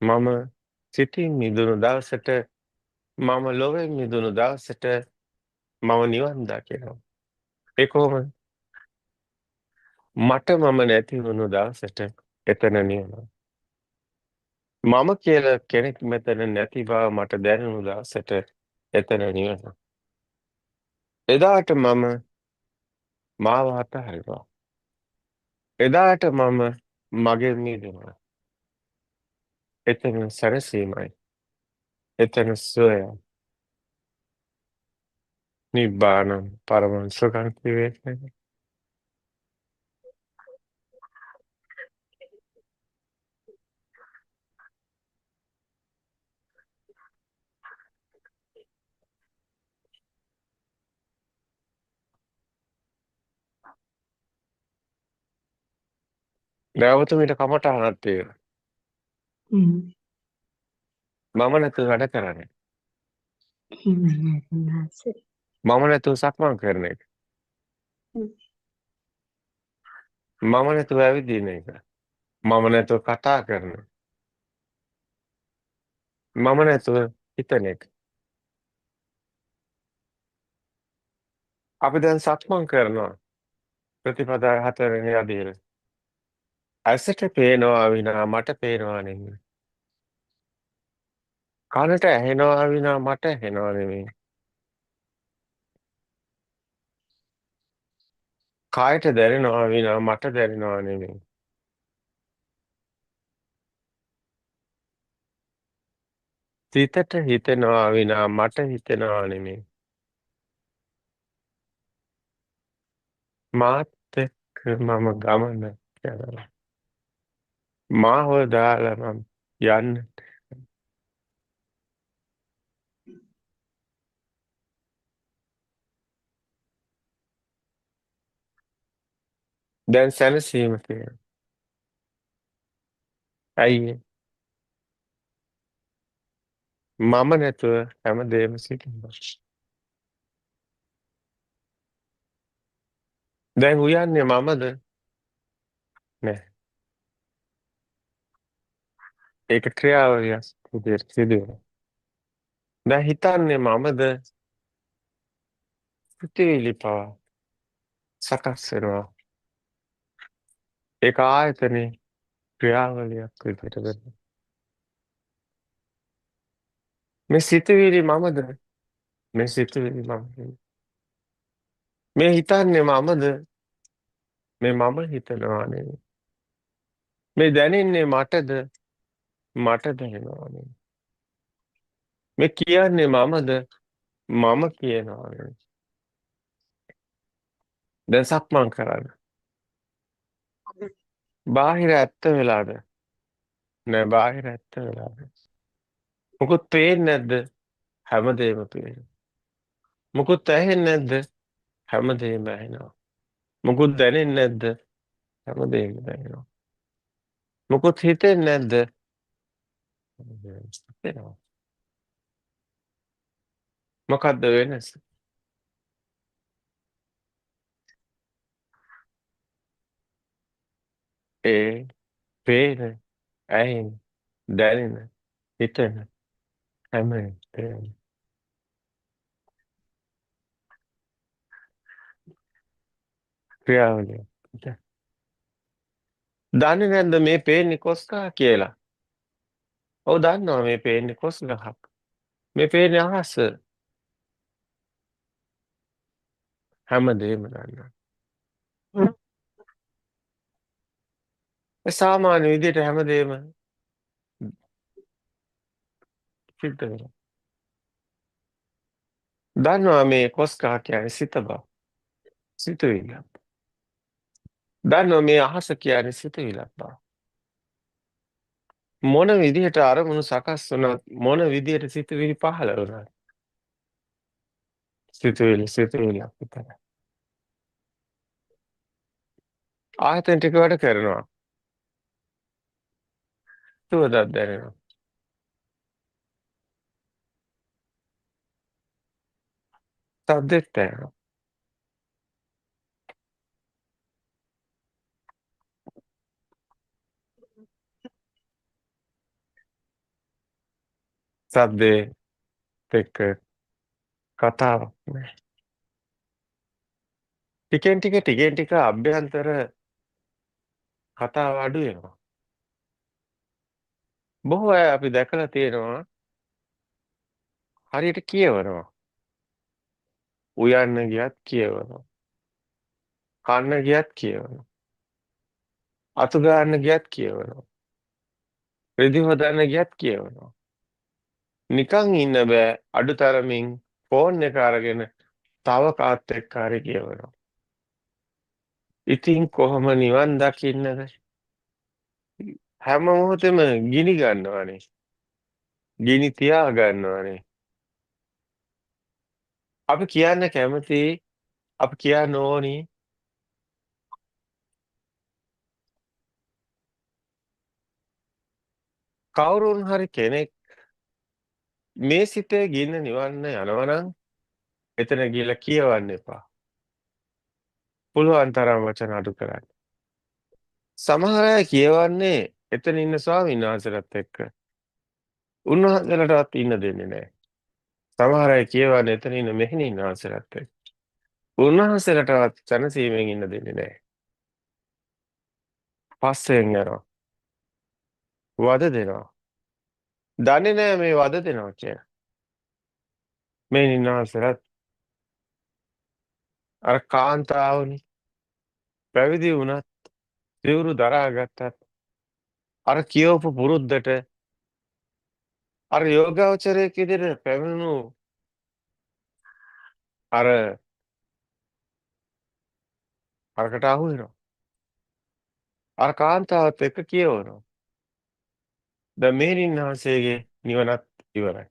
මම සිතින් මිදුණු දවසට මම ලොවෙන් මිදුණු දවසට මම නිවන් දකිනවා. ඒ කොහොමද? මට මම නැති වුණු දවසට එතන නිවන. මම කියලා කෙනෙක් මෙතන නැති බව මට දැනුණු දවසට එතන නිවන. එදාට මම මාව අතහරිනවා. එදාට මම මගෙන් මිදුණා. එතන සැනසීමයි. එතන සොයයි. නිබ්බානං පරමං සුඛං විවේකයි. නැවතුමිට කමටහනක් තියෙනවා. Mm. මම නැතුව වැඩ කරන්නේ. That's it. මම නැතුව සක්මන් කරන එක. Mm. මම නැතුව ඇවිදින එක. මම නැතුව කතා කරන එක. මම නැතුව හිතන එක. අපි දැන් සක්මන් කරනවා. ප්‍රතිපදා හතරවෙනි අදියර. ඇසට පේනවා විනා මට පේනවා නෙමෙයි. කනට ඇහෙනවා විනා මට ඇහෙනවා නෙමෙයි. කායට දැනෙනවා විනා මට දැනෙනවා නෙමෙයි. සිතට හිතෙනවා විනා මට හිතෙනවා නෙමෙයි. මාත් එක්ක මම ගමන යනවා. මාව දාලා මම යන්න. දැන් සැනසීම තියෙනවා. ඇයි ඒ? මම නැතුව හැමදේම සිදුනවා. දැන් උයන්නේ මමද? නෑ. ඒක ක්‍රියාවලියක් විදියට සිදුවෙනවා. දැන් හිතන්නේ මමද? සිතුවිලි පවා සකස් වෙනවා. ඒක ආයතනේ ක්‍රියාවලියක් විදියට වෙනවා. මේ සිතුවිලි මමද? මේ සිතුවිලි මමද? මේ හිතන්නේ මමද? මේ මම හිතනවා නෙවෙයි. මේ දැනෙන්නේ මටද? මට දැනෙනවා නෙවෙයි. මේ කියන්නේ මමද? මම කියනවා නෙවෙයි. දැන් සක්මන් කරන්න. බාහිර ඇත්ත වෙලාද? නෑ බාහිර ඇත්ත වෙලාද? මොකුත් පේන්නේ නැද්ද? හැමදේම පේනවා. මොකුත් ඇහෙන්නේ නැද්ද? හැමදේම ඇහෙනවා. මොකුත් දැනෙන්නේ නැද්ද? හැමදේම දැනෙනවා. මොකුත් හිතෙන්නේ නැද්ද? හැමදේම හිතෙනවා. මොකද්ද වෙනස? ඒ පේන, ඇහෙන, දැනෙන, හිතෙන හැමදේම ක්‍රියාවලිය. දන්නේ නැද්ද මේ පේන්නේ කොස් ගහ කියලා? ඔව් දන්නවා මේ පේන්නේ කොස් ගහක්. මේ පේන්නේ අහස. හැමදේම දන්නවා. ඒ සාමාන්‍ය විදිහට හැමදේම සිද්ධ වෙනවා. දන්නවා මේ කොස් ගහ කියන්නේ සිත බව. සිතුවිල්ල. දන්නවා මේ අහස කියන්නේ සිතුවිල්ලක් බව. මොන විදිහට අරමුණු සකස් වුණත් මොන විදිහට සිතුවිලි පහළ වුණත් සිතුවිල්ලක් විතරයි. ආයතන ටික වැඩ කරනවා. සුවදක් දැනෙනවා. සද්දෙත් දැනෙනවා. සද්දේ එක්ක කතාවක් නෑ. ටිකෙන් ටික අභ්‍යන්තර කතාව අඩු වෙනවා. බොහෝ අය අපි දැකලා තියෙනවා හරියට කියවනවා. උයන්න ගියත් කියවනවා. කන්න ගියත් කියවනවා. අතු ගන්න ගියත් කියවනවා. රිදි හොදන්න ගියත් කියවනවා. නිකන් ඉන්න බෑ අඩුතරමින් ෆෝන් එක අරගෙන තව කාත් එක්ක හරි කියවනවා. ඉතින් කොහොම නිවන් දකින්නද? හැම මොහොතෙම ගිනි ගන්නවනේ. ගිනි තියා ගන්නවනේ. අපි කියන්න කැමති අපි කියන්න ඕනි කවුරුන් හරි කෙනෙක් මේ සිතේ ගින්න නිවන්න යනවනම් එතන ගිහලා කියවන්න එපා. පුළුවන් තරම් වචන අඩු කරන්න. සමහර අය කියවන්නේ එතන ඉන්න ස්වාමීන් වහන්සේලාත් එක්ක. උන්වහන්සේලාටවත් ඉන්න දෙන්නේ නැහැ. සමහර අය කියවන්නේ එතන ඉන්න මෙහෙණින් වහන්සේලාත් එක්ක. උන්වහන්සේලාටවත් සැනසීමෙන් ඉන්න දෙන්නේ නැහැ. පස්සෙන් යනවා. වද දෙනවා. දන්නේ නැහැ මේ වද දෙනවා කියලා. මෙහෙණින් වහන්සේලාත් අර කාන්තාවනි පැවිදි වුණත් සිවුරු දරාගත්තත් අර කියවපු පුරුද්දට අර යෝගාවචරයේ විදිහට පැමිණුණු අර අරකට අහු වෙනවා. අර කාන්තාවත් එක්ක කියවනවා. දැන් මෙහෙණින් වහන්සේගේ නිවනත් ඉවරයි.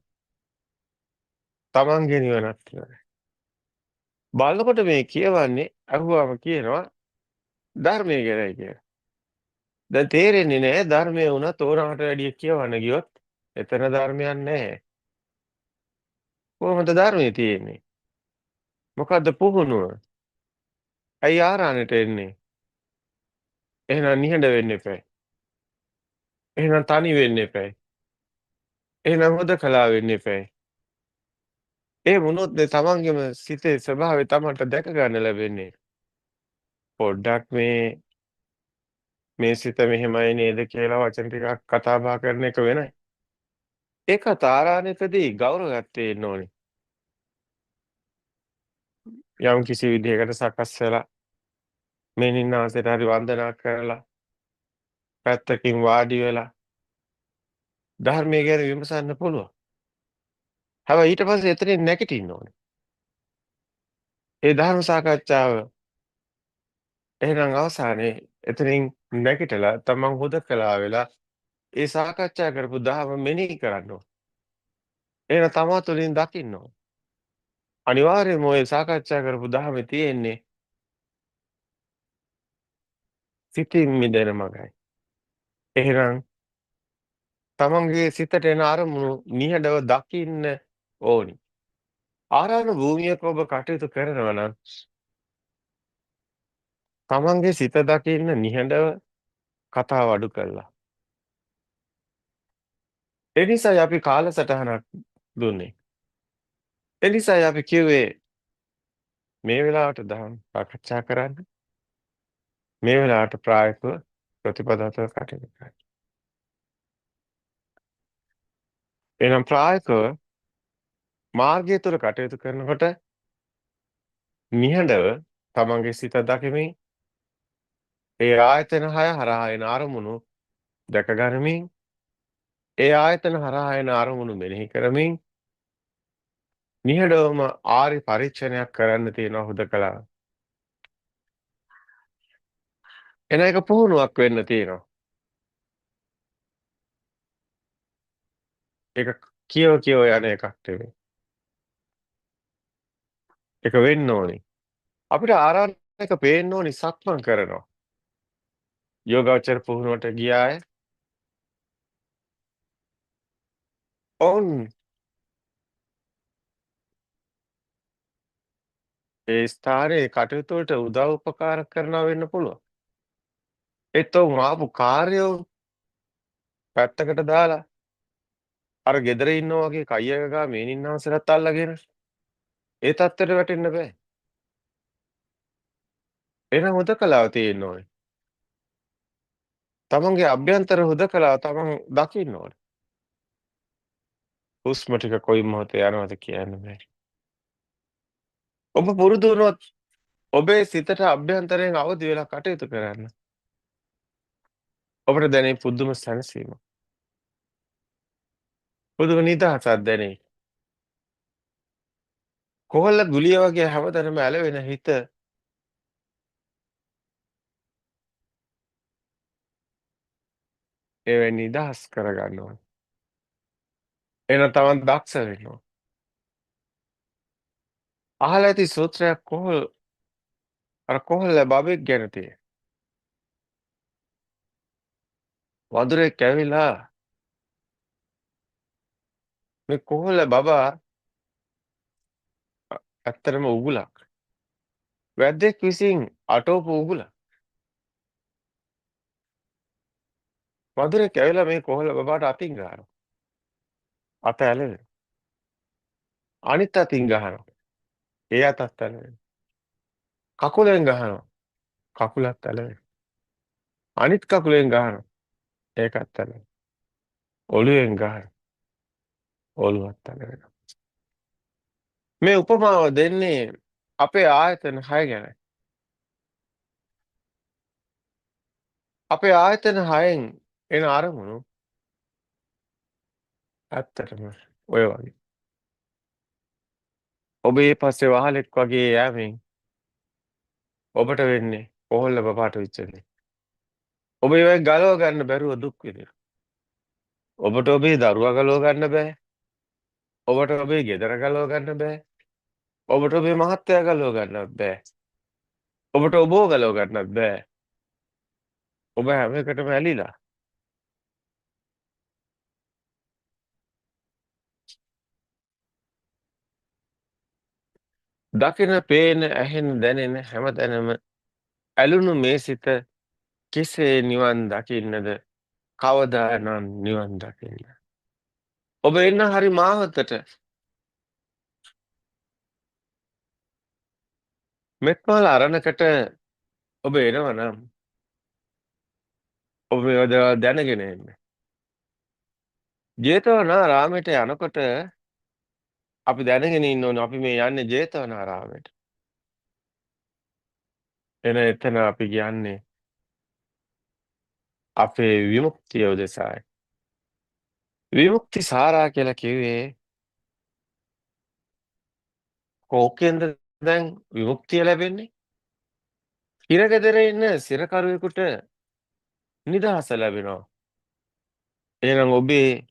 තමන්ගේ නිවනත් ඉවරයි. බලනකොට මේ කියවන්නේ අහුවාම කියනවා ධර්මයේ ගැනයි කියලා. දැන් තේරෙන්නේ නැහැ ධර්මයේ වුණත් ඕනකට වැඩිය කියවන්න ගියොත් එතන ධර්මයක් නැහැ. කොහොමද ධර්මයේ තියෙන්නේ? මොකද්ද පුහුණුව? ඇයි ආරාණයට එන්නේ? එහෙනම් නිහඬ වෙන්න එපා. එහෙනම් තනි වෙන්න එපා. එහෙනම් හොදකලා වෙන්න එපා. ඒ වුණොත් තමන්ගේම සිතේ ස්වභාවය තමන්ට දැක ගන්න ලැබෙන්නේ. පොඩ්ඩක් මේ සිත මෙහෙමයි නේද කියලා වචන ටිකක් කතා බහ කරන එක වෙනයි. ඒක තාරාණයකදී ගෞරවයක් තියෙන්න ඕනේ. යම් කිසි විදිහකට සකස් වෙලා මේ නින්නාසයට හරි වන්දනා කරලා පැත්තකින් වාඩි වෙලා ධර්මයේ ගැන විමසන්න පුළුවන්. හැබැයි ඊට පස්සේ එතනින් නැගිටින්න ඕනේ. ඒ ධර්ම සාකච්ඡාව එහෙනම් අවසානයේ එතනින් නැගිටලා තමන් හුදකලා වෙලා ඒ සාකච්ඡා කරපු ධර්ම මෙනෙහි කරන්න ඕනේ. එහෙනම් තමා තුළින් දකින්න ඕනේ. අනිවාර්යයෙන්ම ඔය සාකච්ඡා කරපු ධර්මයේ තියෙන්නේ සිතින් මිදෙන මගයි. එහෙනම් තමන්ගේ සිතට එන අරමුණු නිහඬව දකින්න ඕනි. ආරාම භූමියක ඔබ කටයුතු කරනවා නම් තමන්ගේ සිත දකින්න නිහඬව කතාව අඩු කළා. ඒ නිසායි අපි කාලසටහනක් දුන්නේ. ඒ නිසායි අපි කිව්වේ මේ වෙලාවට දහම් සාකච්ඡා කරන්න. මේ වෙලාවට ප්‍රායෝගිකව ප්‍රතිපදාත්මක කටයුතු කරන්න. එනම් ප්‍රායෝගිකව මාර්ගය තුල කටයුතු කරනකොට නිහඬව තමන්ගේ සිත දකිමින් ඒ ආයතන 6 හරහා එන අරමුණු දැක ගනිමින් ඒ ආයතන හරහා එන අරමුණු මෙනෙහි කරමින් නිහඬවම ආරි පරීක්ෂණයක් කරන්න තියෙනවා හුදකලා. එන එක පුහුණුවක් වෙන්න තියෙනවා. ඒක කියව යන එකක් නෙවෙයි. ඒක වෙන්න ඕනේ. අපිට ආරාධනයක පේන්න ඕනි සක්මන් කරනවා. යෝගාචර පුහුණුවට ගියා අය ඔවුන් ඒ ස්ථානයේ කටයුතු වලට උදව් උපකාර කරනවා වෙන්න පුළුවන්. ඒත් ඔවුන් ආපු කාර්යෝ පැත්තකට දාලා අර ගෙදර ඉන්නා වගේ කයි එක ගා මේනින්නාන්සලත් අල්ලගෙන ඒ තත්ත්වයට වැටෙන්න බෑ. එහෙනම් හුදකලාව තියෙන්න ඕනේ. තමන්ගේ අභ්‍යන්තර හුදකලාව තමන් දකින්න ඕනේ. හුස්ම ටික කොයි මොහොතේ යනවද කියන්න බෑ. ඔබ පුරුදු වුණොත් ඔබේ සිතට අභ්‍යන්තරයෙන් අවදි වෙලා කටයුතු කරන්න. ඔබට දැනේ පුදුම සැනසීමක්. පුදුම නිදහසක් දැනේ. කොහොල්ල ගුලිය වගේ හැමතැනම ඇලවෙන හිත ඒ නිදහස් කරගන්න ඕනේ. එහෙනම් තමන් දක්ෂ වෙන්න ඕනේ. අහලා ඇති සූත්‍රයක් කොහොල්ල බබෙක් ගැන තියෙන. වඳුරෙක් ඇවිලා මේ කොහොල්ල බබා ඇත්තටම උගුලක්. වැද්දෙක් විසින් අටවපු උගුලක්. වඳුරෙක් ඇවිල්ලා මේ කොහොල්ල බබාට අතින් ගහනවා. අත ඇලවෙනවා. අනිත් අතින් ගහනවා. ඒ අතත් ඇලවෙනවා. කකුලෙන් ගහනවා. කකුලත් ඇලවෙනවා. අනිත් කකුලෙන් ගහනවා. ඒකත් ඇලවෙනවා. ඔළුවෙන් ගහනවා. ඔළුවත් ඇලවෙනවා. මේ උපමාව දෙන්නේ අපේ ආයතන 6 ගැන. අපේ ආයතන 6න් එන අරමුණු ඇත්තටම ඔය වගේ. ඔබ ඒ පස්සේ වහලෙක් වගේ යෑමෙන් ඔබට වෙන්නේ කොහොල්ල බබාට වෙච්ච දේ. ඔබ ඒවෙන් ගලව ගන්න බැරුව දුක් විඳිනවා. ඔබට ඔබේ දරුවා ගලව ගන්න බෑ. ඔබට ඔබේ ගෙදර ගලව ගන්න බෑ. ඔබට ඔබේ මහත්තයා ගලව ගන්නත් බෑ. ඔබට ඔබව ගලව ගන්නත් බෑ. ඔබ හැම එකටම ඇලිලා. දකින, පේන, ඇහෙන, දැනෙන හැමතැනම ඇලුණු මේ සිත කෙසේ නිවන් දකින්නද? කවදා නම් නිවන් දකින්න. ඔබ එන්න හරි මාවතට. මෙත්මල් අරණකට ඔබ එනවා නම් ඔබ මේවා දේවල් දැනගෙන එන්න. ජේතවනාරාමයට යනකොට අපි දැනගෙන ඉන්න ඕනේ අපි මේ යන්නේ ජේතවනාරාමයට. එතන අපි කියන්නේ අපේ විමුක්තිය උදෙසායි. විමුක්ති සාරා කියලා කිව්වේ කෝකෙන්ද දැන් විමුක්තිය ලැබෙන්නේ? හිරගෙදර ඉන්න සිරකරුවෙකුට නිදහස ලැබෙනවා. එහෙනම් ඔබේ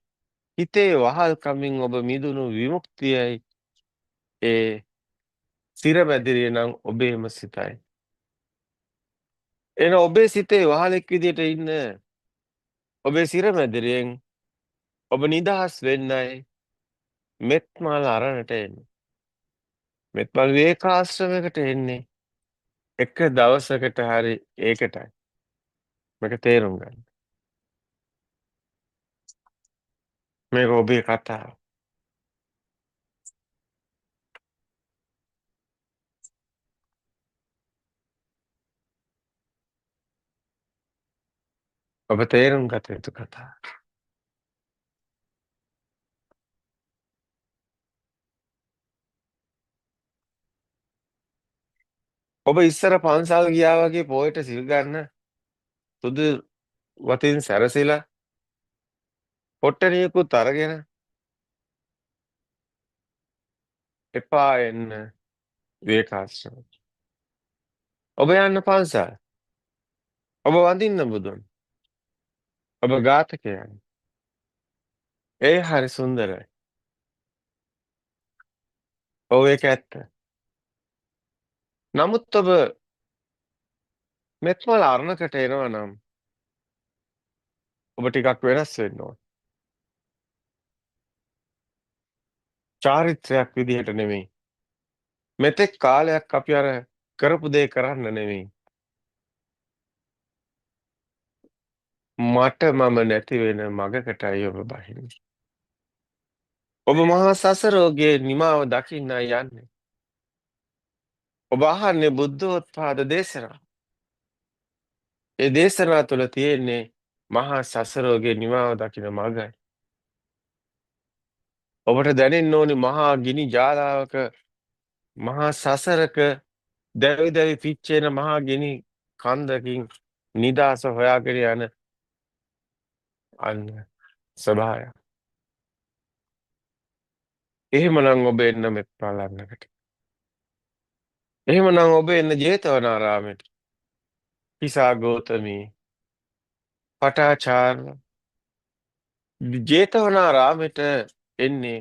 හිතේ වහල්කමින් ඔබ මිදුණු විමුක්තියයි ඒ සිරමැදිරිය නම් ඔබේම සිතයි. එහෙනම් ඔබේ සිතේ වහලෙක් විදියට ඉන්න ඔබේ සිරමැදිරියෙන් ඔබ නිදහස් වෙන්නයි මෙත්මල් අරණට එන්නේ. මෙත්මල් විවේකාශ්‍රමයකට එන්නේ එක දවසකට හරි ඒකටයි. මේක තේරුම් ගන්න. මේක ඔබේ කතාව. ඔබ තේරුම් ගත යුතු කතාව. ඔබ ඉස්සර පන්සල් ගියා වගේ පොයට සිල් ගන්න සුදු වතින් සැරසිලා පොට්ටනියකුත් අරගෙන එපා එන්න විවේකාශ්‍රම. ඔබ යන්න පන්සල්. ඔබ වඳින්න බුදුන්. ඔබ ඝාතකයන්. ඒ හරි සුන්දරයි. ඔව් ඒක ඇත්ත. නමුත් ඔබ මෙත්මල් අරණකට එනවා නම් ඔබ ටිකක් වෙනස් වෙන්න ඕන. චාරිත්‍රයක් විදිහට නෙමෙයි. මෙතෙක් කාලයක් අපි අර කරපු දේ කරන්න නෙමෙයි. මට මම නැති වෙන මගකටයි ඔබ බහින්නේ. ඔබ මහා සසරෝගේ නිමාව දකින්න යන්නේ. ඔබ අහන්නේ බුද්ධෝත්පාද දේශනා. ඒ දේශනා තුළ තියෙන්නේ මහා සසරෝගේ නිමාව දකින මගයි. ඔබට දැනෙන්න ඕනි මහා ගිනි ජාලාවක මහා සසරක දැවි දැවි පිච්චෙන මහා ගිනි කන්දකින් නිදහස හොයාගෙන යන අන්න ස්වභාවය. එහෙමනම් ඔබ එන්න මෙත් පාලන්නකට. එහෙමනම් ඔබ එන්න ජේතවනාරාමයට. පිසා ගෝතමී පටාචාර්ය ජේතවනාරාමයට එන්නේ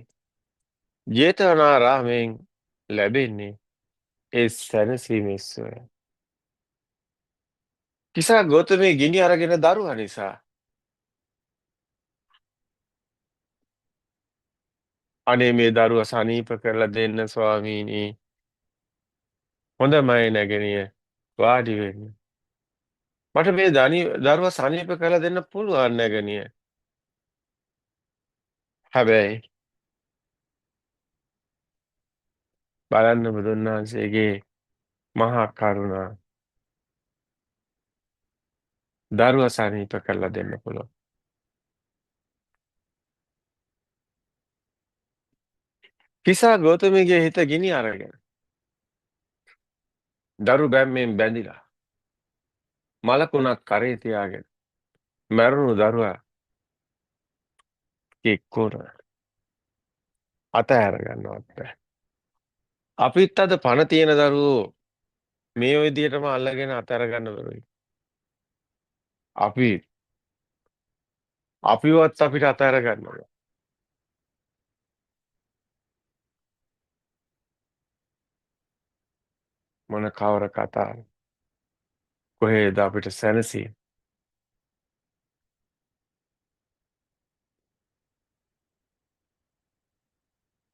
ජේතවනාරාමයෙන් ලැබෙන්නේ ඒ සැනසීමේ සුවය. කිසා ගෝතමී ගිනි අරගෙන දරුවා නිසා අනේ මේ දරුවා සනීප කරලා දෙන්න ස්වාමීනි. හොඳමයි නැගණිය වාඩි වෙන්න. මට මේ දරුවා සනීප කරලා දෙන්න පුළුවන් නැගණිය. හැබැයි බලන්න බුදුන් වහන්සේගේ මහා කරුණා දරුවා සනීප කරලා දෙන්න පුළුවන්. කිසා ගෞතමීගේ හිත ගිනි අරගෙන දරු බැම්මෙන් බැඳිලා මලකුණක් කරේ තියාගෙන මැරුණු දරුවා එක්කුණ අතහැර ගන්නවත් බැහැ. අපිත් අද පණ තියෙන දරුවෝ මේ විදිහටම අල්ලගෙන අතහැර ගන්න බැරුවයි. අපිවත් අපිට අතහැර ගන්නවා. මොන කවර කතාව. කොහේද අපිට සැනසීම.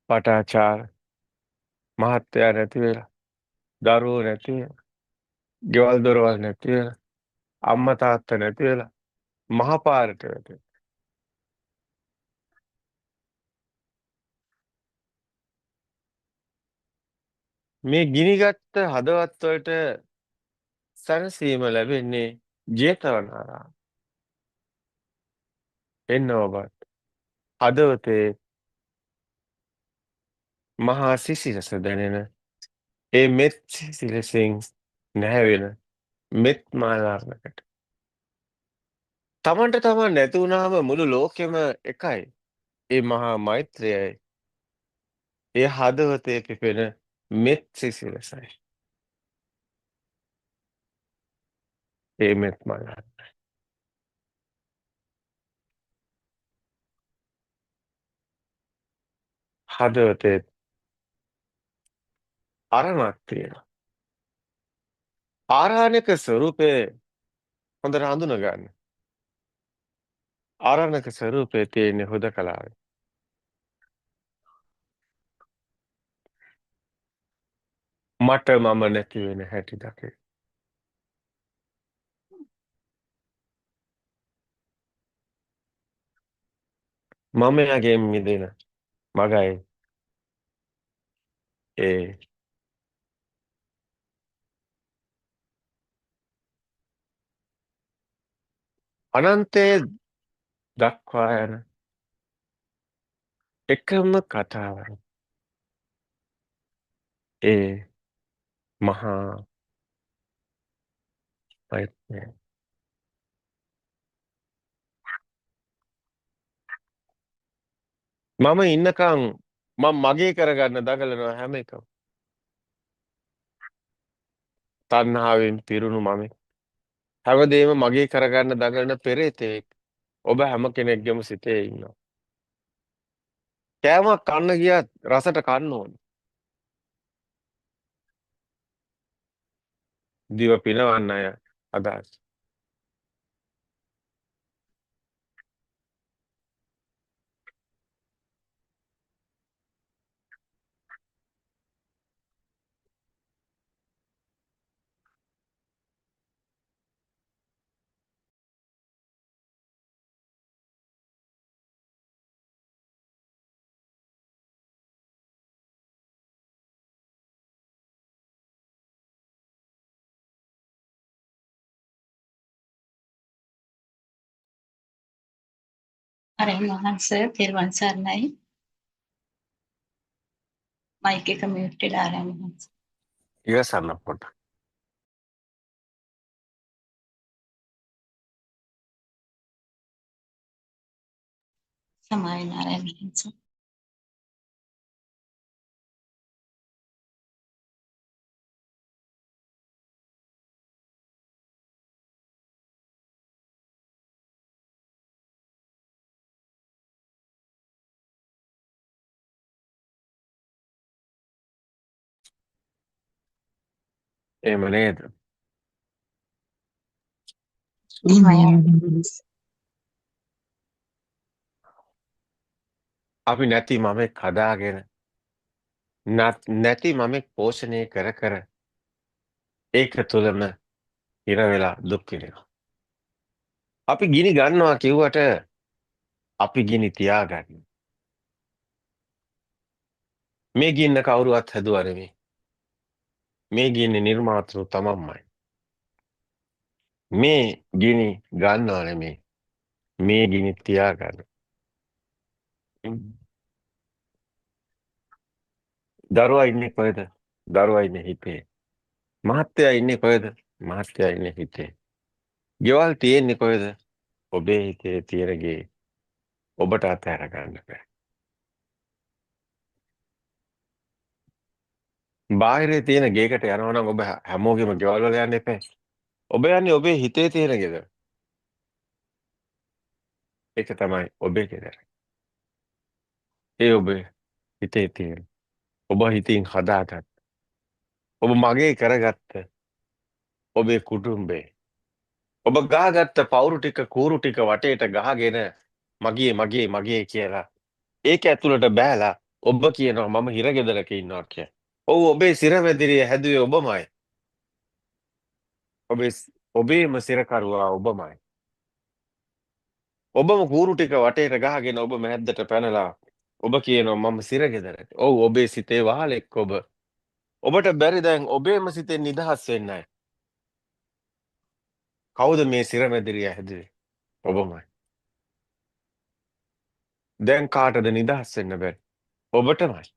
පටාචාර මහත්තයා නැති වෙලා දරුවෝ නැති වෙලා ගෙවල් දොරවල් නැති වෙලා අම්මා තාත්තා නැති වෙලා මහපාරට වැටෙනවා. මේ ගිනිගත් හදවත් වලට සැනසීම ලැබෙන්නේ ජේතවනාරාම. එන්න ඔබත් හදවතේ මහා සිසිලස දැනෙන ඒ මෙත් සිසිලසින් නැහැවෙන මෙත් මාලාර්නකට. තමන්ට තමන් නැති වුණාම මුළු ලෝකෙම එකයි. ඒ මහා මෛත්‍රියයි. ඒ හදවතේ පිපෙන මෙත් සිසිලසයි. ඒ මෙත් මාලාර්න. හදවතේ අරණක් තියෙනවා. ආරාණ්‍යක ස්වරූපේ හොඳට හඳුන ගන්න. ආරණ්‍යක ස්වරූපේ තියෙන හුදකලාවේ. මට මම නැති වෙන හැටි දකේ. මම යගේ මිදෙන මගයි ඒ අනන්තයේ දක්වා යන එකම කතාවර. ඒ මහා මෛත්‍රිය. මම ඉන්නකම් මම මගේ කරගන්න දඟලනවා හැම එකම. තණ්හාවෙන් පිරුණු මම හැමදේම මගේ කරගන්න දඟලන පෙරේතෙක් ඔබ හැම කෙනෙක්ගේම සිතේ ඉන්නවා. කෑමක් කන්න ගියත් රසට කන්න ඕන. දිව පිනවන්න අය අදහස්. අරයන් වහන්සේ තෙරුවන් සරණයි. මයික් එක මියුට් වෙලා ආරයන් වහන්සේ. ඉවසන්න පොඩ්ඩක්. සමාවෙන්න ආරයන් වහන්සේ. එහෙම නේද? එහෙමයි. අපි නැති මමෙක් හදාගෙන නැති මමෙක් පෝෂණය කර කර ඒක තුළම හිර වෙලා දුක් විඳිනවා. අපි ගිනි ගන්නවා කිව්වට අපි ගිනි තියාගන්න. මේ ගින්න කවුරුවත් හැදුවා නෙමෙයි. මේ ගින්නේ නිර්මාතෘ තමන්මයි. මේ ගිනි ගන්නව නෙමෙයි. මේ ගිනි තියාගන්න. දරුවා ඉන්නේ කොහෙද? දරුවා ඉන්නේ හිතේ. මහත්තයා ඉන්නේ කොහෙද? මහත්තයා ඉන්නේ හිතේ. ගෙවල් තියෙන්නේ කොහෙද? ඔබේ හිතේ තියෙන ගේ ඔබට අතහැර ගන්න බෑ. බාහිරේ තියෙන ගේකට යනවා නම් ඔබ හැමෝගෙම ගෙවල් වල යන්න එපා. ඔබ යන්නේ ඔබේ හිතේ තියෙන ගෙදර. ඒක තමයි ඔබේ ගෙදර. ඒ ඔබේ හිතේ තියෙන. ඔබ හිතින් හදාගත්ත. ඔබ මගේ කරගත්ත ඔබේ කුටුම්බේ. ඔබ ගහගත්ත පවුරු ටික කූරු ටික වටේට ගහගෙන මගේ කියලා. ඒක ඇතුළට බෑලා ඔබ කියනවා මම හිරගෙදරක ඉන්නවා කියලා. ඔව් ඔබේ සිරමැදිරිය හැදුවේ ඔබමයි. ඔබේම සිරකරුවා ඔබමයි. ඔබම කූරු ටික වටේට ගහගෙන ඔබ මැද්දට පැනලා ඔබ කියනවා මම සිරගෙදරක. ඔව් ඔබේ සිතේ වහලෙක් ඔබ. ඔබට බැරි දැන් ඔබේම සිතෙන් නිදහස් වෙන්නයි. කවුද මේ සිරමැදිරිය හැදුවේ? ඔබමයි. දැන් කාටද නිදහස් වෙන්න බැරි? ඔබටමයි.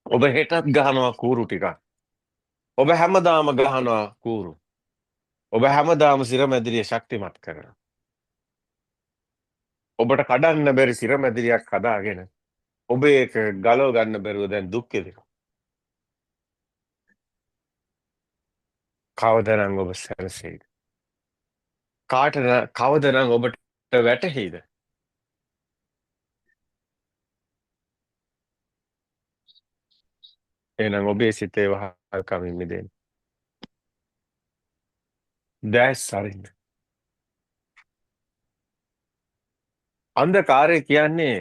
ඔබ හෙටත් ගහනවා කූරු ටිකක්. ඔබ හැමදාම ගහනවා කූරු. ඔබ හැමදාම සිරමැදිරිය ශක්තිමත් කරනවා. ඔබට කඩන්න බැරි සිරමැදිරියක් හදාගෙන ඔබ ඒක ගලව ගන්න බැරුව දැන් දුක් විඳිනවා. කවදනම් ඔබ සැනසෙයිද? කවදනම් ඔබට වැටහෙයිද? එහෙනම් ඔබේ සිතේ වහල්කමින් මිදෙන්න. දැස් අරින්න. අන්ධකාරය කියන්නේ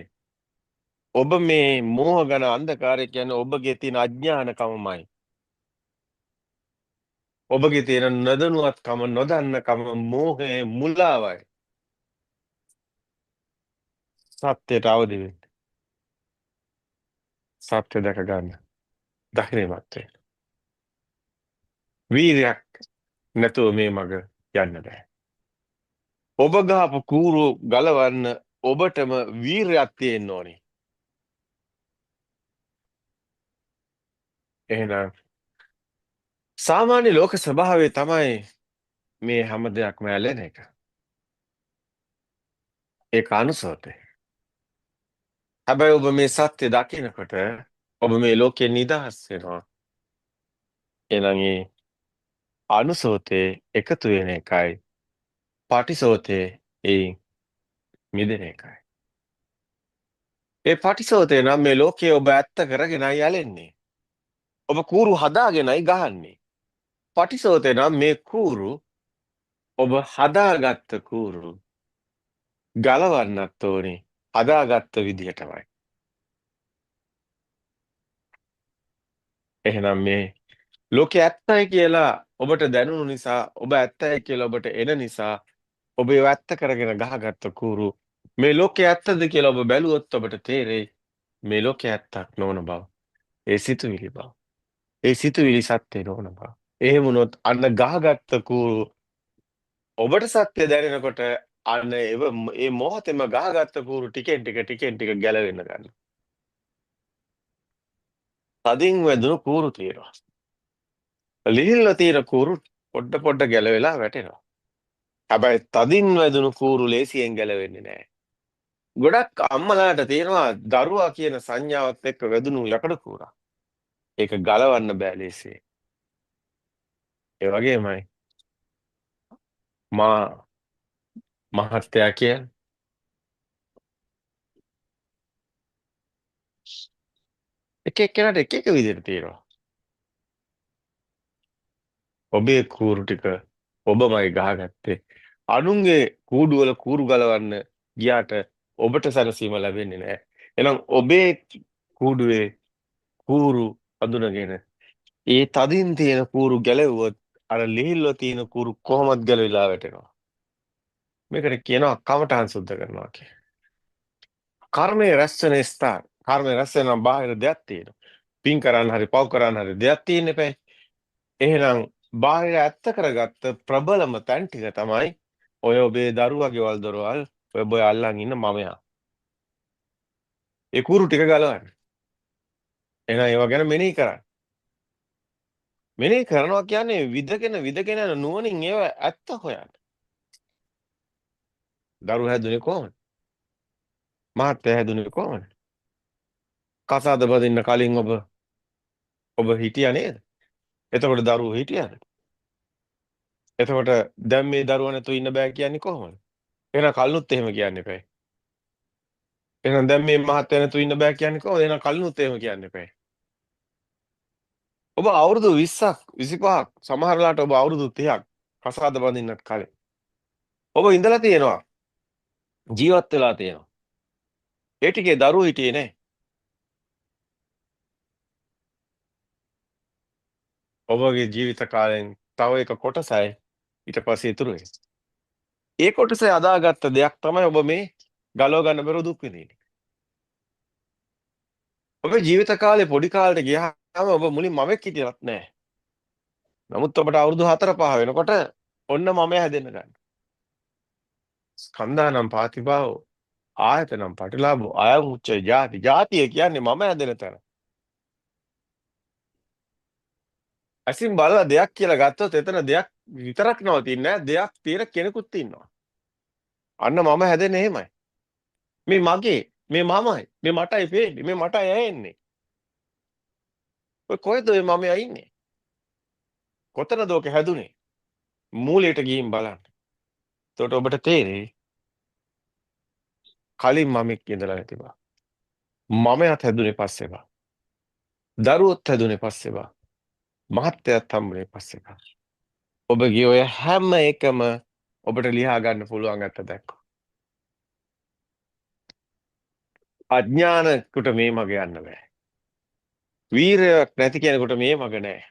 ඔබ මේ මෝහ ගන අන්ධකාරය කියන්නේ ඔබගේ තියෙන අඥානකමමයි. ඔබගේ තියෙන නොදැනුවත්කම නොදන්නකම මෝහය මුලාවයි. සත්‍යයට අවදි වෙන්න. සත්‍ය දැක ගන්න. දකින්නවත් වෙන්න. වීරයක් නැතුව මේ මඟ යන්න බෑ. ඔබ ගහපු කූරු ගලවන්න ඔබටම වීරයක් තියෙන්න ඕනේ. එහෙනම් සාමාන්‍ය ලෝක ස්වභාවය තමයි මේ හැම දෙයක්ම ඇලෙන එක. ඒක අනුසෝතේ. හැබැයි ඔබ මේ සත්‍ය දකිනකොට ඔබ මේ ලෝකේ නිදහස් වෙනවා. එහෙනම් ඒ අනුසෝතේ එකතු වෙන එකයි පටිසෝතේ ඒ මිදෙන එකයි. ඒ පටිසෝතේ නම් මේ ලෝකයේ ඔබ ඇත්ත කරගෙනයි යැලෙන්නේ. ඔබ කූරු හදාගෙනයි ගහන්නේ. පටිසෝතේ නම් මේ කූරු ඔබ හදාගත්ත කූරු ගලවන්නත් ඕනේ හදාගත්ත විදිහටමයි. එහෙනම් මේ ලෝකේ ඇත්තයි කියලා ඔබට දැනුණු නිසා ඔබ ඇත්තයි කියලා ඔබට එන නිසා ඔබ ඒව ඇත්ත කරගෙන ගහගත්ත කූරු මේ ලෝකේ ඇත්තද කියලා ඔබ බැලුවොත් ඔබට තේරෙයි මේ ලෝකේ ඇත්තක් නොවන බව. ඒ සිතුවිලි බව. ඒ සිතුවිලි සත්‍ය නොවන බව. එහෙම වුණොත් අන්න ගහගත්ත කූරු ඔබට සත්‍ය දැනෙනකොට අන්න ඒ මොහොතේම ගහගත්ත කූරු ටිකෙන් ටික ගැලවෙන්න ගන්නවා. තදින් වැදුණු කූරු තියෙනවා. ලිහිල්ව තියෙන කූරු පොඩ ගැලවෙලා වැටෙනවා. හැබැයි තදින් වැදුණු කූරු ලේසියෙන් ගැලවෙන්නේ නැහැ. ගොඩක් අම්මලාට තියෙනවා දරුවා කියන සංඥාවත් එක්ක වැදුණු යකඩ කූරක්. ඒක ගලවන්න බෑ ලේසියෙන්. ඒ වගේමයි මා මහත්තයා කියන්නේ එක එක්කෙනාට එක විදිහට තියෙනවා. ඔබේ කූරු ටික ඔබමයි ගහගත්තේ. අනුන්ගේ කූඩුවල කූරු ගලවන්න ගියාට ඔබට සැනසීම ලැබෙන්නේ නැහැ. එහෙනම් ඔබේ කූඩුවේ කූරු අඳුනගෙන ඒ තදින් තියෙන කූරු ගැලවුවොත් අර ලිහිල්ව තියෙන කූරු කොහොමද ගැලවිලා වැටෙනවා. මේකට කියනවා කමඨාන් සුද්ධ කරනවා කියලා. කර්මයේ රැස් වෙන ස්ථාන. කර්මයේ රැස් වෙන බාහිර දෙයක් තියෙනවා. පින් කරන්න හරි පව් කරන්න හරි දෙයක් තියෙන්න එපා. එහෙනම් බාහිර ඇත්ත කරගත්ත ප්‍රබලම තැන් ටික තමයි ඔය ඔබේ දරුවා ගෙවල් දොරවල් ඔබ අල්ලන් ඉන්න මමයා. ඒ කූරු ටික ගලවන්න. එහෙනම් ඒවා ගැන මෙනෙහි කරන්න. මෙනෙහි කරනවා කියන්නේ විදගෙන යන නුවණින් ඒව ඇත්ත හොයන්න. දරුවා හැදුනේ කොහොමද? මහත්තයා හැදුනේ කොහොමද? කසාද බඳින්න කලින් ඔබ හිටියා නේද? එතකොට දරුවෝ හිටියාද? එතකොට දැන් මේ දරුවා නැතුව ඉන්න බෑ කියන්නේ කොහොමද? එහෙනම් කල්නුත් එහෙම කියන්න එපා. එහෙනම් දැන් මේ මහත්තයා නැතුව ඉන්න බෑ කියන්නේ කොහොමද? එහෙනම් කල්නුත් එහෙම කියන්න එපා. ඔබ අවුරුදු 20ක් 25ක් සමහරලාට ඔබ අවුරුදු 30ක් කසාද බඳින්නත් කලින් ඔබ ඉඳලා තියෙනවා. ජීවත් වෙලා තියෙනවා. ඒ ටිකේ දරුවෝ හිටියේ නැහැ. ඔබගේ ජීවිත කාලයෙන් තව එක කොටසයි ඊට පස්සේ ඉතුරු වෙන්නේ. ඒ කොටසේ අදාගත්ත දෙයක් තමයි ඔබ මේ ගලව ගන්න බැරුව දුක් විඳින්නේ. ඔබේ ජීවිත කාලේ පොඩි කාලේට ගියාම ඔබ මුලින් මවෙක් හිටියවත් නැහැ. නමුත් ඔබට අවුරුදු 4-5 වෙනකොට ඔන්න මම හැදෙන්න ගන්නවා. ස්කන්ධානම් පාතිභාව ආයතනම් පටිලාභෝ අයං උච්ච ජාති. ජාතිය කියන්නේ මම හැදෙන තැන. අසින් බලලා දෙයක් කියලා ගත්තොත් එතන දෙයක් විතරක් නවතින්නේ නැහැ. දෙයක් තියෙන කෙනෙකුත් ඉන්නවා. අන්න මම හැදෙන්නේ එහෙමයි. මේ මගේ, මේ මමයි, මේ මටයි පේන්නේ, මේ මටයි ඇහෙන්නේ. ඔය කොහෙද ඔය මමයා ඉන්නේ? කොතනද ඔක හැදුනේ? මූලයට ගිහින් බලන්න. එතකොට ඔබට තේරෙයි කලින් මමෙක් ඉඳලා නැති බව. මමයාත් හැදුනේ පස්සේ බව. දරුවොත් හැදුනේ පස්සේ බව. මහත්යත් හම්බුනේ පස්සේ බව. ඔබගේ ඔය හැම එකම ඔබට ලියා ගන්න පුළුවන් අත දැක්කෝ. අඥානකට මේ මග යන්න බෑ. වීරයක් නැති කෙනෙකුට මේ මග නෑ.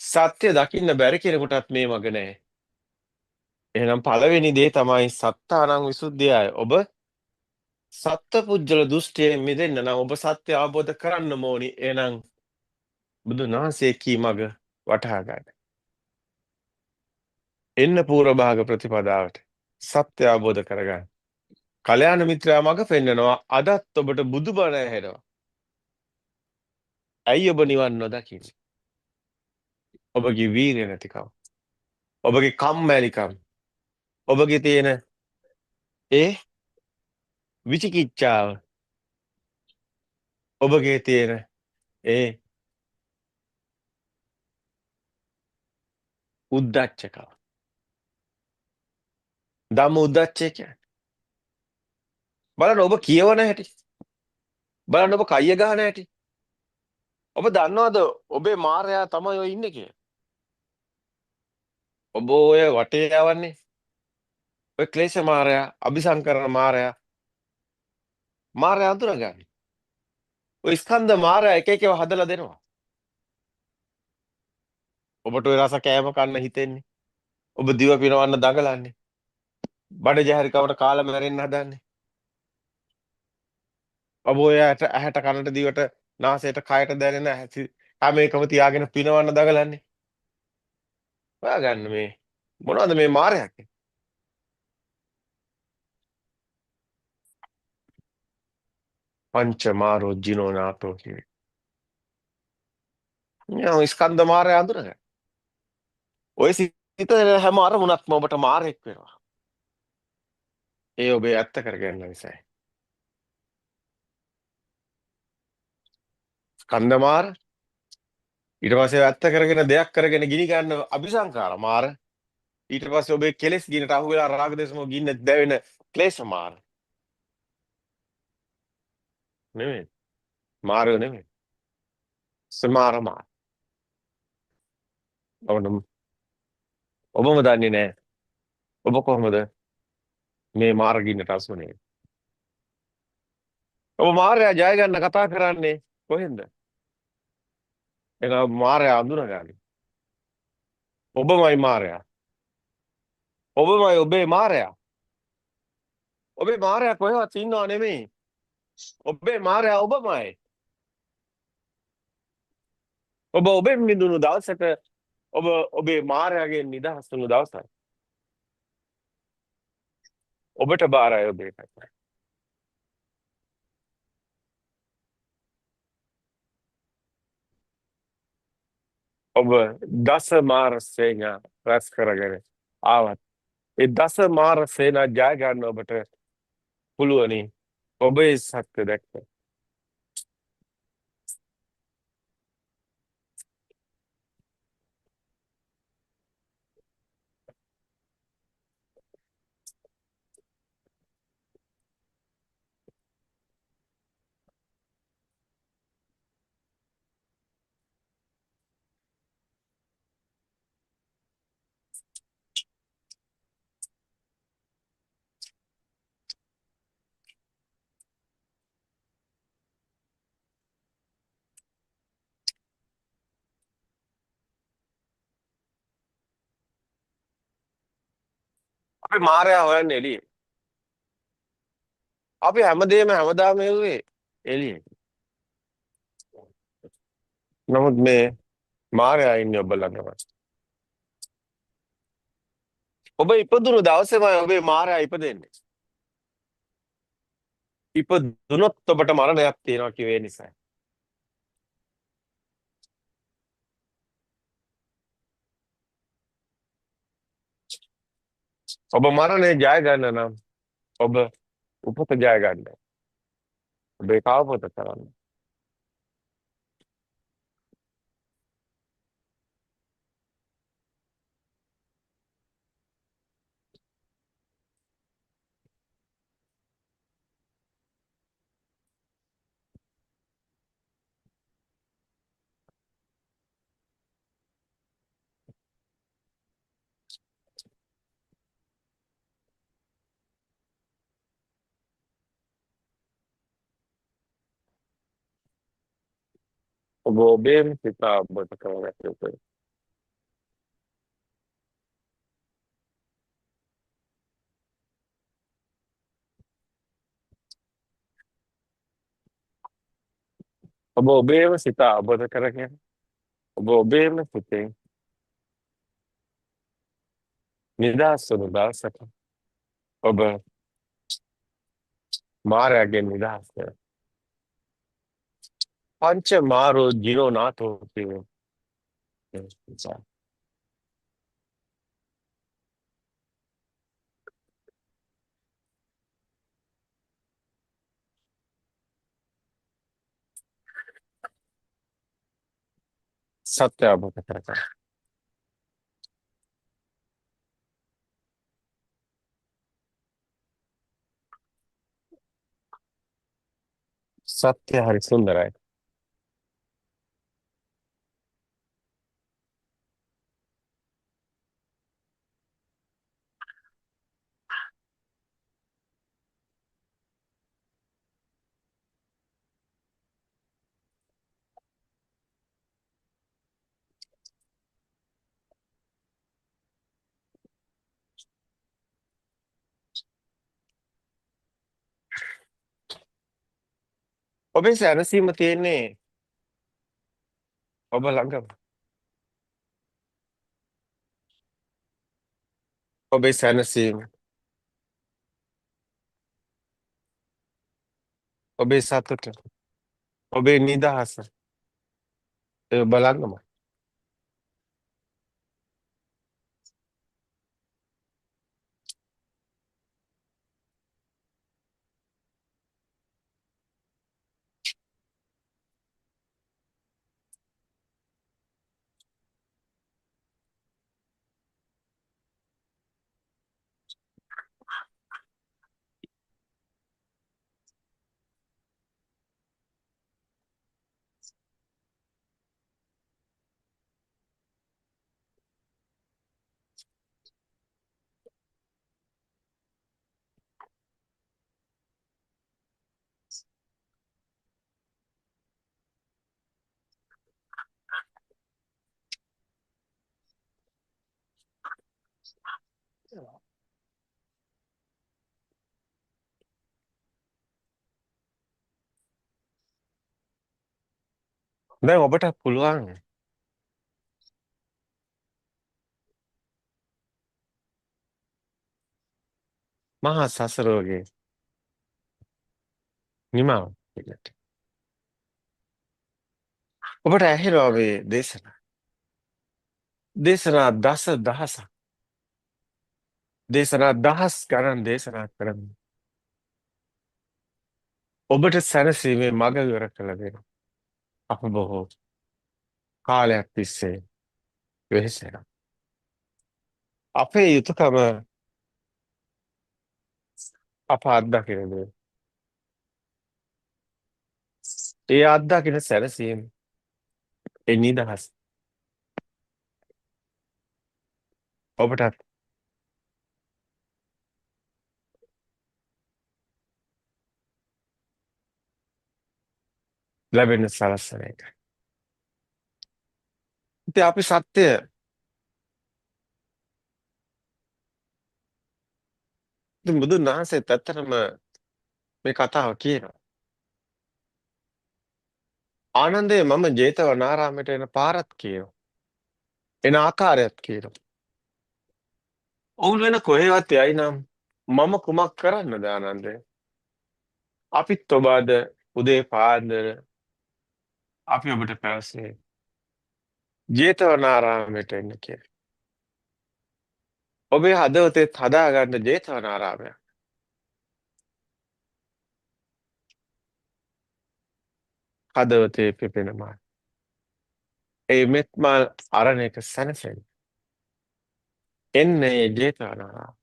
සත්‍ය දකින්න බැරි කෙනෙකුටත් මේ මග නෑ. එහෙනම් පළවෙනි දේ තමයි සත්තානං විසුද්ධියයි. ඔබ සත්පුජ්‍යල දෘෂ්ටියෙන් මිදෙන්න නම් ඔබ සත්‍ය අවබෝධ කරන්න ඕනි. එහෙනම් බුදුන් වහන්සේ කී මග වටහා ගන්න. එන්න පූර්ව භාග ප්‍රතිපදාවට සත්‍ය අවබෝධ කරගන්න. කල්‍යාණ මිත්‍රයා මග පෙන්නනවා. අදත් ඔබට බුදුබණ ඇහෙනවා. ඇයි ඔබ නිවන් නොදකින්නේ? ඔබගේ වීරිය නැතිකම. ඔබගේ කම්මැලිකම. ඔබගේ තියෙන ඒ විචිකිච්ඡාව. ඔබගේ තියෙන ඒ උද්දච්චකම. ධම්ම උද්දච්චය කියන්නේ. බලන්න ඔබ කියවන හැටි. බලන්න ඔබ කය ගහන හැටි. ඔබ දන්නවද ඔබේ මායя තමයි ඔය ඉන්නේ කියලා? ඔබ ඔය වටේ යවන්නේ. ඔය ක්ලේශ මායя, අபிසංකරණ මායя. මායя අඳුරගන්න. ඔය ස්කන්ධ මායя එක එකව හදලා දෙනවා. ඔබට ඔය රස කෑම කන්න හිතෙන්නේ. ඔබ දිව පිනවන්න දඟලන්නේ. බඩ ජහරිකවට කාලා මැරෙන්න හදන්නේ. ඔබ ඔය ඇහැට කනට දිවට නාසයට කයට දැනෙන හැම එකම තියාගෙන පිනවන්න දඟලන්නේ. හොයාගන්න මේ මොනවද මේ මායයක්? පංචමාරෝ ජිනෝ නාතෝ කියේ. ස්කන්ධ මාරය අඳුරගන්න. ඔය සිත හැම අරමුණක්ම ඔබට මාරෙක් වෙනවා. ඒ ඔබේ ඇත්ත කරගන්න නිසායි. ස්කන්ධ මාර ඊට පස්සේ ඇත්ත කරගෙන දෙයක් කරගෙන ගිනි ගන්න අபிසංකාර මාර. ඊට පස්සේ ඔබේ කෙලෙස් ගිනට අහු වෙලා රාග දේශම ගින්න දැවෙන ක්ලේශ මාර. නෙමෙයි. මාරය නෙමෙයි. සමාර මාර. ඔබම දන්නේ නැහැ. ඔබ කොහොමද මේ මාර ගින්නට අසුනේ? ඔබ මාරයා ජය ගන්න කතා කරන්නේ කොහෙන්ද? එහෙනම් මාරයා අඳුනගන්න. ඔබමයි මාරයා. ඔබමයි ඔබේ මාරයා. ඔබේ මාරයා කොහෙවත් ඉන්නව නෙමෙයි. ඔබේ මාරයා ඔබමයි. ඔබ ඔබෙන් මිදුණු දවසට ඔබ ඔබේ මාරයාගෙන් නිදහස් වුණු දවසයි. ඔබට බාරයි ඔබේ පැත්ත. ඔබ දස මාර සේනා රැස් කරගෙන ආවත් ඒ දස මාර සේනා ජය ගන්න ඔබට පුළුවනි. ඔබේ සත්‍ය දැක්ක. අපි මාරයා හොයන්නේ එළියේ. අපි හැමදේම හැමදාම හෙව්වේ එළියේ. නමුත් මේ මාරයා ඉන්නේ ඔබ ළඟම. ඔබ ඉපදුණු දවසේමයි ඔබේ මාරයා ඉපදෙන්නේ. ඉපදුනොත් ඔබට මරණයක් තියෙනවා කියේ නිසා. ඔබ මරණය ජය ගන්න නම් ඔබ උපත ජය ගන්න. ඔබේ කාවපත කරන්න. ඔබ ඔබේම සිත ඔබට කරගන්න ඕනේ. ඔබ ඔබේම සිත ඔබට කරගෙන ඔබ ඔබේම සිතෙන් නිදහස් වුණු දවසට ඔබ මාරයාගෙන් නිදහස් වෙනවා. පංච මාරෝ ජිනෝ නාතෝ කියේ. සත්‍ය අවබෝධ කරගන්න. සත්‍ය හරි සුන්දරයි. ඔබේ සැනසීම තියෙන්නේ ඔබ ළඟම. ඔබේ සැනසීම ඔබේ සතුට, ඔබේ නිදහස ඒ බලන්නම. දැන් ඔබට පුළුවන් මහා සසරෝගේ නිමාව දෙන්නට. ඔබට ඇහෙනවා මේ දේශනා. දේශනා දස දහසක්. දේශනා දහස් ගණන් දේශනා කරමු. ඔබට සැනසීමේ මඟ ඉවර කළ දෙනවා. අප බොහෝ කාලයක් තිස්සේ වෙහෙසෙනවා. අපේ යුතුයකම අප අත්දකින දේ. ඒ අත්දකින සැනසීම, ඒ නිදහස ඔබටත් ලැබෙන සලස්සන එක. ඉතින් අපි සත්‍ය ඉතින් බුදුන් වහන්සේත් ඇත්තටම මේ කතාව කියනවා. ආනන්දේ මම ජේතවනාරාමයට එන පාරත් කියනවා. එන ආකාරයත් කියනවා. ඔවුන් වෙන කොහෙවත් යයි නම් මම කුමක් කරන්නද ආනන්දේ? අපිත් ඔබ අද උදේ පාන්දර අපි ඔබට පැවසේ ජේතවනාරාමයට එන්න කියලා. ඔබේ හදවතෙත් හදාගන්න ජේතවනාරාමයක්. හදවතේ පිපෙන මාන. ඒ මෙත් මල් අරණ එක සැනසෙන්න. එන්නේ ජේතවනාරාම.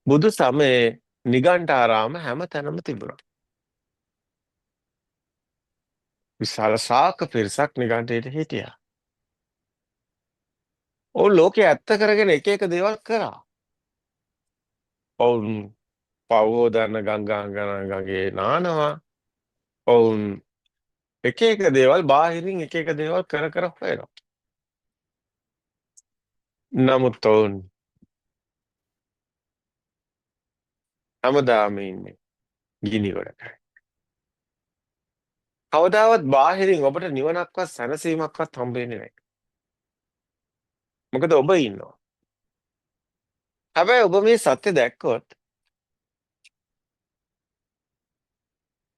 බුදු සමයේ නිගණ්ඨාරාම හැම තැනම තිබුණා. විශාල ශාක පිරිසක් නිගණ්ඨයට හිටියා. ඔවුන් ලෝකේ ඇත්ත කරගෙන එක එක දේවල් කරා. ඔවුන් පවෝදරන ගංගාගගේ නානවා. ඔවුන් එක එක දේවල් බාහිරින් එක එක දේවල් කර කර හොයනවා. නමුත් ඔවුන් හැමදාම ඉන්නේ ගිනි ගොඩකයි. කවදාවත් බාහිරින් ඔබට නිවනක්වත් සැනසීමක්වත් හම්බ වෙන්නේ නැහැ. මොකද ඔබ ඉන්නවා. හැබැයි ඔබ මේ සත්‍ය දැක්කොත්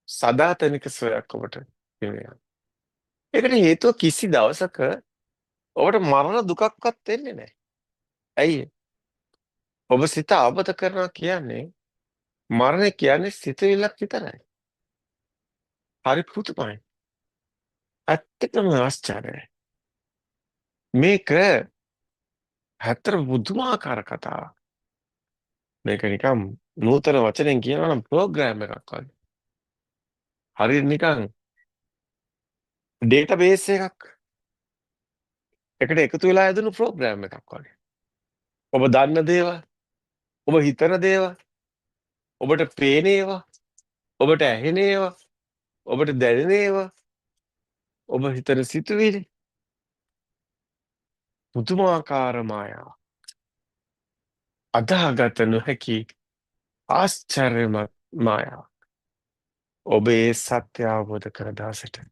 සදාතනික සොයක් ඔබට වෙනවා. ඒකට හේතුව කිසි දවසක ඔබට මරණ දුකක්වත් එන්නේ නැහැ. ඇයි? ඔබ සිත ආපත කරනවා කියන්නේ මරණය කියන්නේ සිතවිල්ලක් විතරයි. හරි පුදුමයි. ඇත්තටම ආශ්චර්යයි. මේක ඇත්තට පුදුමාකාර කතාවක්. මේක නිකම් නූතන වචනෙන් කියනවා නම් ප්‍රෝග්‍රෑම් එකක් වගේ. හරියට නිකන් ඩේටාබේස් එකක් එකට එකතු වෙලා ඇදුණු ප්‍රෝග්‍රෑම් එකක් වගේ. ඔබ දන්න දේවල්, ඔබ හිතන දේවල්, ඔබට පේන ඒවා, ඔබට ඇහෙන ඒවා, ඔබට දැනෙන ඒවා, ඔබ හිතන සිතුවිලි පුදුමාකාර මායාවක්. අදාහගත නොහැකි ආශ්චර්යමත් මායාවක්. ඔබ ඒ සත්‍ය අවබෝධ කර දවසට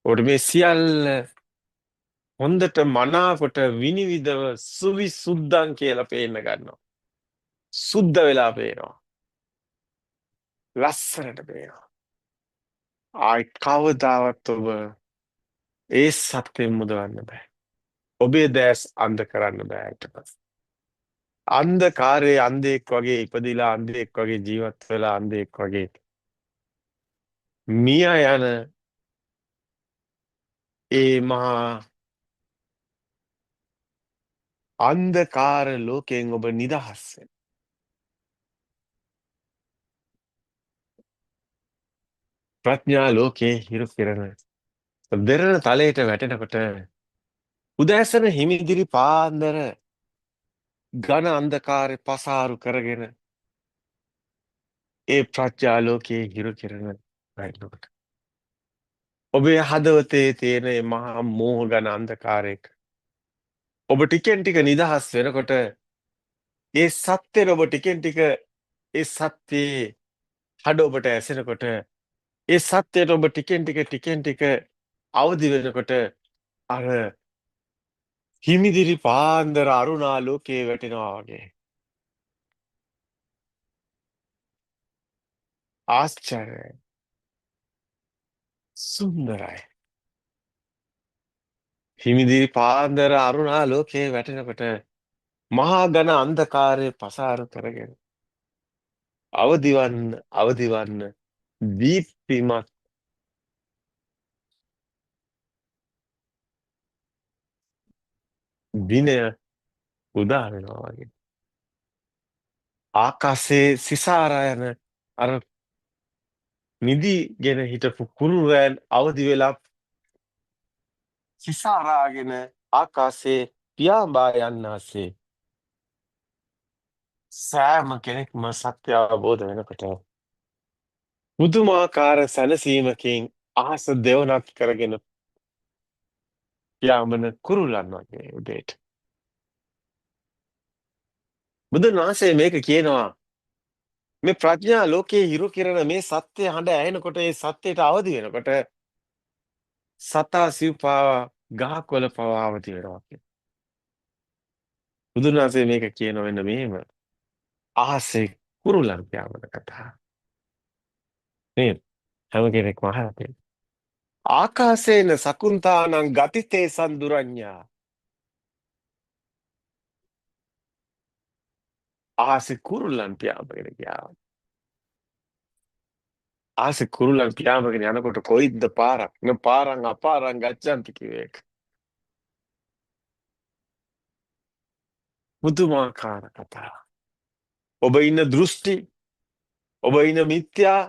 ඔබට මේ සියල්ල හොඳට මනාකොට විනිවිදව සුවිසුද්ධං කියලා පේන්න ගන්නවා. සුද්ධ වෙලා පේනවා. ලස්සනට පේනවා. ආයි කවදාවත් ඔබ ඒ සත්‍යයෙන් මුදවන්න බෑ. ඔබේ දැස් අන්ධ කරන්න බෑ ඊට පස්සේ. අන්ධකාරයේ අන්ධෙක් වගේ ඉපදිලා අන්ධෙක් වගේ ජීවත් වෙලා අන්ධෙක් වගේ මිය යන ඒ මහා අන්ධකාර ලෝකයෙන් ඔබ නිදහස් වෙන්න. ප්‍රඥා ලෝකයේ හිරු කිරණ දෙරණ තලයට වැටෙනකොට උදෑසන හිමිදිරි පාන්දර ඝන අන්ධකාරය පසාරු කරගෙන ඒ ප්‍රඥා ලෝකයේ හිරු කිරණ වැටෙනකොට ඔබේ හදවතේ තියෙන මේ මහා මෝහ ඝන අන්ධකාරයක ඔබ ටිකෙන් ටික නිදහස් වෙනකොට ඒ සත්‍යෙට ඔබ ටිකෙන් ටික ඒ සත්‍යයේ හඩ ඔබට ඇසෙනකොට ඒ සත්‍යයට ඔබ ටිකෙන් ටික අවදි වෙනකොට අර හිමිදිරි පාන්දර අරුණා ලෝකයේ වැටෙනවා වගේ ආශ්චර්යයි සුන්දරයි හිමිදිරි පාන්දර අරුණා ලෝකයේ වැටෙනකොට මහා ඝන අන්ධකාරය පසාරු කරගෙන අවදිවන්න දීප්තිමත් දිනය උදා වෙනවා වගේ ආකාශයේ සිසාරා යන අර නිදිගෙන හිටපු කුරුරෑන් අවදි වෙලා සිසාරාගෙන ආකාශයේ පියාඹා යන්නාසේ සෑම කෙනෙක්ම සත්‍ය අවබෝධ වෙනකොට පුදුමාකාර සැනසීමකින් අහස දෙවනත් කරගෙන පියාඹන කුරුල්ලන් වගේ උදේට බුදුන් වහන්සේ මේක කියනවා මේ ප්‍රඥා ලෝකයේ හිරු කිරණ මේ සත්‍ය හඬ ඇහෙනකොට ඒ සත්‍යයට අවදි වෙනකොට සතා සිව්පාවා ගහකොළ පවා අවදි වෙනවා කියලා. බුදුන් වහන්සේ මේක කියනවා වෙන මෙහෙම අහසේ කුරුල්ලන් පියාඹන කතාව. නේද? හැම කෙනෙක්ම අහලා තියෙනවා. ආකාශේන සකුන්තානං ගතිතේ සන්දුරඤ්ඤා අහසේ කුරුල්ලන් පියාඹගෙන ගියා. ආසේ කුරුල්ලන් පියාඹගෙන යනකොට කොයිද්ද පාරක් න පාරං අපාරං ගච්ඡanti කිවේක. මුතුමාකාර කතාව. ඔබ ඉන්න දෘෂ්ටි, ඔබ ඉන්න මිත්‍යා,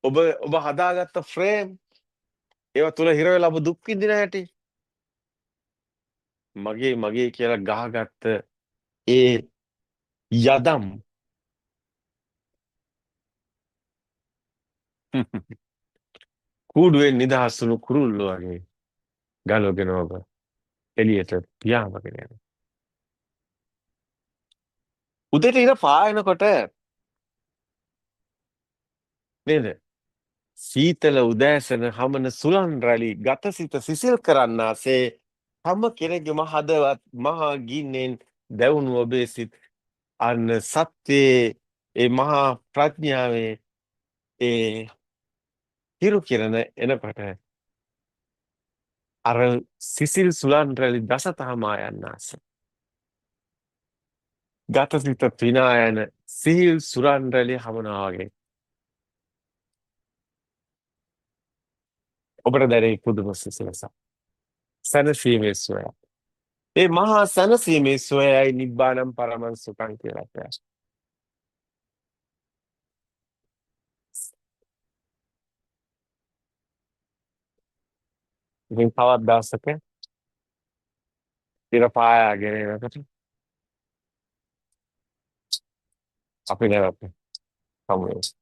ඔබ හදාගත්ත ෆ්‍රේම් ඒවා තුල හිර වෙලා ඔබ දුක් විඳින හැටි. මගේ කියලා ගහගත්ත ඒ යදම් කූඩුවෙන් නිදහස් වුණු කුරුල්ලෝ වගේ ගලවගෙන ඔබ එළියට පියාඹගෙන යනවා. උදේට ඉර පායනකොට නේද? සීතල උදෑසන හමන සුලන් රැලි ගතසිත සිසිල් කරන්නාසේ හැම කෙනෙකුගේම හදවත් මහා ගින්නෙන් දැවුණු ඔබේ සිත් අන්න සත්‍යයේ ඒ මහා ප්‍රඥාවේ ඒ හිරු කිරණ එනකොට අර සිසිල් සුලන් රැලි දසතහමා යන්නාසේ ගතසිත පිනා යන සිහිල් සුරන් රැලි හමනවා වගේ ඔබට දැනෙයි පුදුම සිසිලසක්. සැනසීමේ සුවය. ඒ මහා සැනසීමේ සුවයයි නිබ්බානම් පරමං සුඛං කියලා කියනවා. ඉතින් තවත් දවසක ඉර පායාගෙන එනකොට අපි නැවත හමු වෙමු.